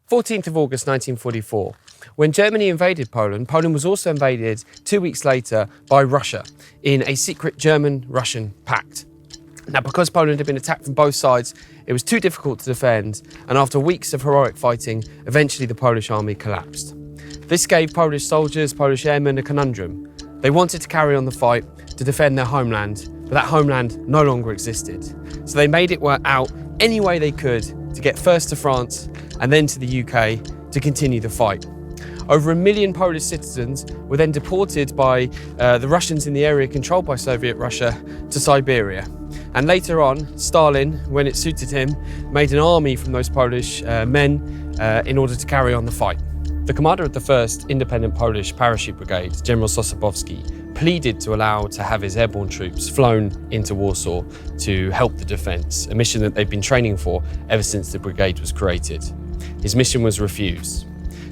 14th of August 1944. When Germany invaded Poland, Poland was also invaded 2 weeks later by Russia in a secret German-Russian pact. Now, because Poland had been attacked from both sides, it was too difficult to defend, and after weeks of heroic fighting, eventually the Polish army collapsed. This gave Polish soldiers, Polish airmen, a conundrum. They wanted to carry on the fight to defend their homeland, but that homeland no longer existed. So they made it work out any way they could to get first to France and then to the UK to continue the fight. Over 1 million Polish citizens were then deported by the Russians in the area controlled by Soviet Russia to Siberia. And later on, Stalin, when it suited him, made an army from those Polish men in order to carry on the fight. The commander of the 1st Independent Polish Parachute Brigade, General Staszewski, pleaded to allow to have his airborne troops flown into Warsaw to help the defence, a mission that they'd been training for ever since the brigade was created. His mission was refused.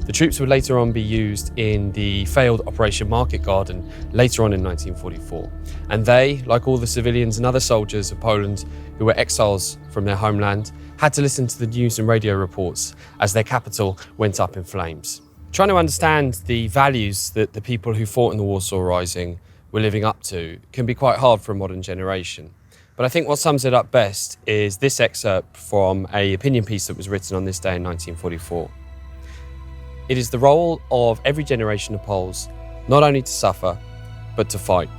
The troops would later on be used in the failed Operation Market Garden later on in 1944. And they, like all the civilians and other soldiers of Poland who were exiles from their homeland, had to listen to the news and radio reports as their capital went up in flames. Trying to understand the values that the people who fought in the Warsaw Uprising were living up to can be quite hard for a modern generation. But I think what sums it up best is this excerpt from an opinion piece that was written on this day in 1944. It is the role of every generation of Poles not only to suffer, but to fight.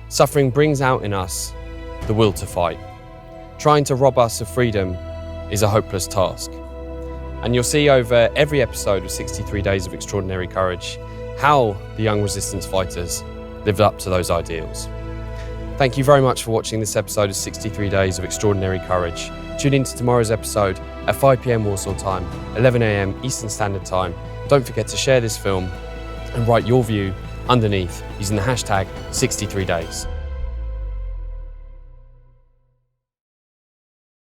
Suffering brings out in us the will to fight. Trying to rob us of freedom is a hopeless task. And you'll see over every episode of 63 Days of Extraordinary Courage how the young resistance fighters lived up to those ideals. Thank you very much for watching this episode of 63 Days of Extraordinary Courage. Tune in to tomorrow's episode at 5 p.m. Warsaw time, 11 a.m. Eastern Standard Time. Don't forget to share this film and write your view underneath using the hashtag 63days.